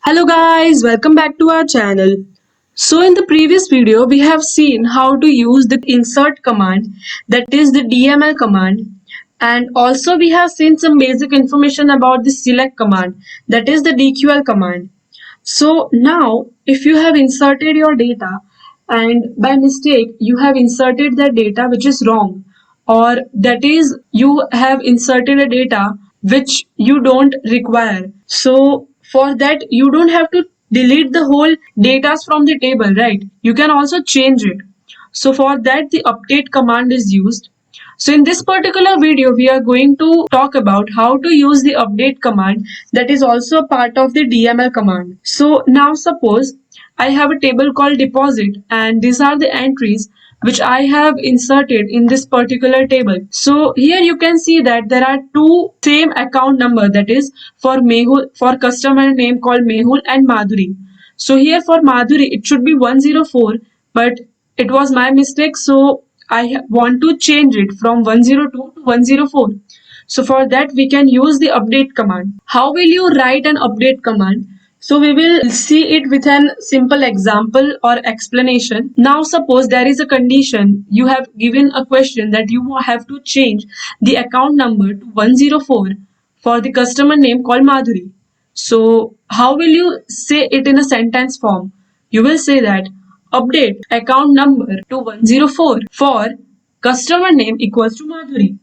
Hello guys, welcome back to our channel. So in the previous video, we have seen how to use the insert command, that is the DML command, and also we have seen some basic information about the select command, that is the DQL command. So now if you have inserted your data and by mistake you have inserted that data which is wrong, or that is you have inserted a data which you don't require, so for that you don't have to delete the whole data from the table, right? You can also change it. So for that the update command is used. So in this particular video, we are going to talk about how to use the update command, that is also a part of the DML command. So now suppose I have a table called deposit and these are the entries which I have inserted in this particular table. So here you can see that there are two same account number, that is for Mehul, for customer name called Mehul and Madhuri. So here for Madhuri it should be 104, but it was my mistake, so I want to change it from 102 to 104. So for that we can use the update command. How will you write an update command? So we will see it with an simple example or explanation. Now suppose there is a condition, you have given a question that you have to change the account number to 104 for the customer name called Madhuri. So how will you say it in a sentence form? You will say that update account number to 104 for customer name equals to Madhuri.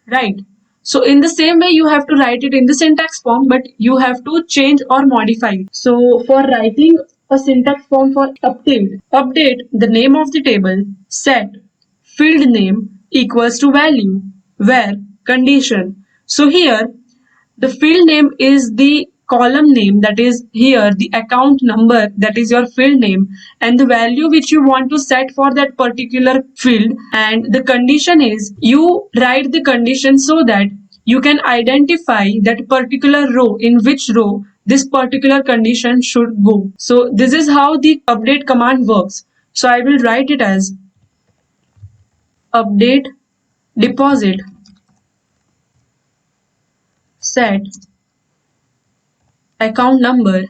Right. So in the same way you have to write it in the syntax form, but you have to change or modify it. So for writing a syntax form for update the name of the table, set field name equals to value, where condition. So here the field name is the column name, that is here the account number, that is your field name, and the value which you want to set for that particular field, and the condition is you write the condition so that you can identify that particular row, in which row this particular condition should go. So this is how the update command works. So I will write it as update deposit set account number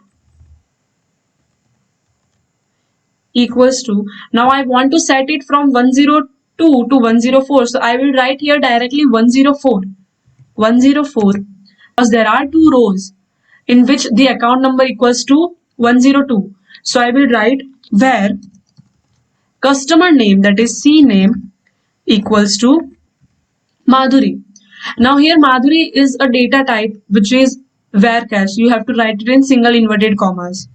equals to, now I want to set it from 102 to 104, so I will write here directly 104 because there are two rows in which the account number equals to 102. So I will write where customer name, that is C name, equals to Madhuri. Now here Madhuri is a data type which is varchar, so you have to write it in single inverted commas.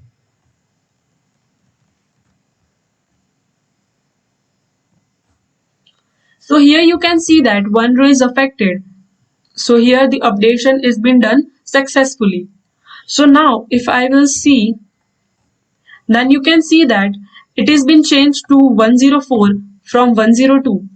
So here you can see that one row is affected. So here the updation is been done successfully. So now if I will see, then you can see that it has been changed to 104 from 102.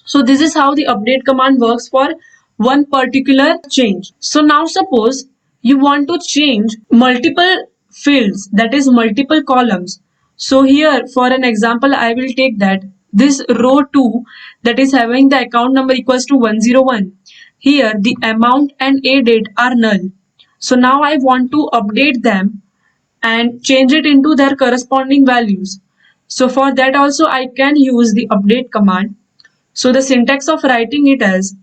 So this is how the update command works for one particular change. So now suppose you want to change multiple fields, that is multiple columns. So here for an example I will take that this row 2, that is having the account number equals to 101. Here the amount and a date are null. So now I want to update them and change it into their corresponding values. So for that also I can use the update command. So the syntax of writing it as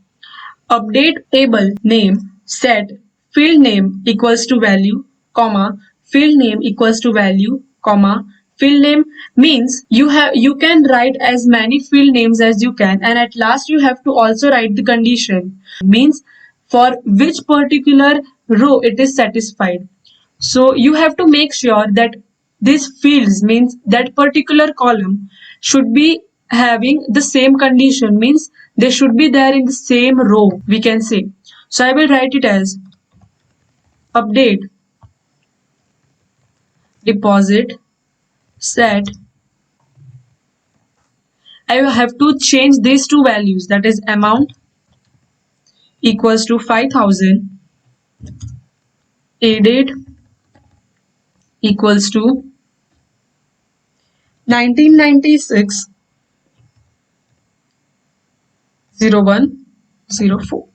update table name set field name equals to value, comma, field name equals to value, comma, field name means you can write as many field names as you can, and at last you have to also write the condition, means for which particular row it is satisfied. So you have to make sure that these fields, means that particular column, should be having the same condition, means they should be there in the same row, we can say. So I will write it as update deposit set. I will have to change these two values, that is amount equals to 5000, a date equals to 1996 0104.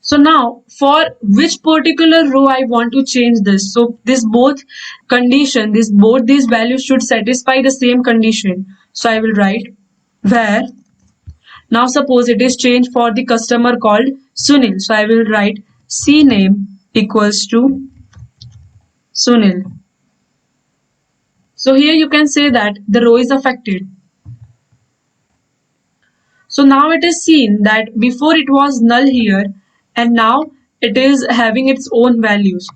So now for which particular row I want to change this. So this both condition, this both these values should satisfy the same condition. So I will write where, now suppose it is changed for the customer called Sunil. So I will write CNAME equals to Sunil. So here you can say that the row is affected. So now it is seen that before it was null here and now it is having its own values.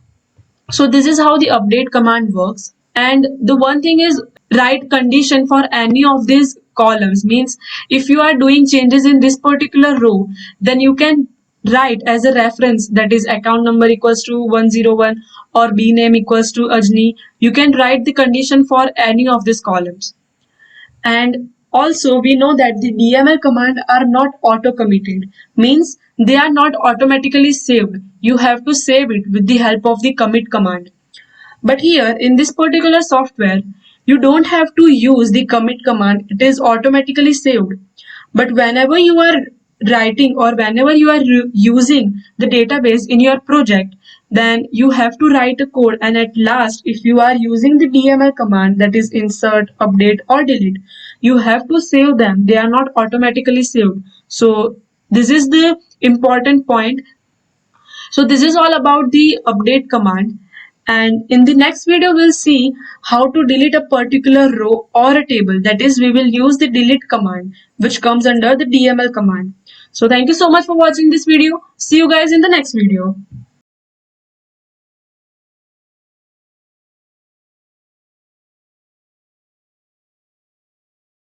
So this is how the update command works. And the one thing is write condition for any of these columns, means if you are doing changes in this particular row, then you can write as a reference, that is account number equals to 101 or B name equals to Ajni. You can write the condition for any of these columns. And also we know that the DML command are not auto committed, means they are not automatically saved. You have to save it with the help of the commit command. But here in this particular software, you don't have to use the commit command, it is automatically saved. But whenever you are writing or whenever you are using the database in your project, then you have to write a code, and at last if you are using the DML command, that is insert, update or delete, you have to save them. They are not automatically saved. So this is the important point. So this is all about the update command. And in the next video, we'll see how to delete a particular row or a table. That is, we will use the delete command, which comes under the DML command. So thank you so much for watching this video. See you guys in the next video.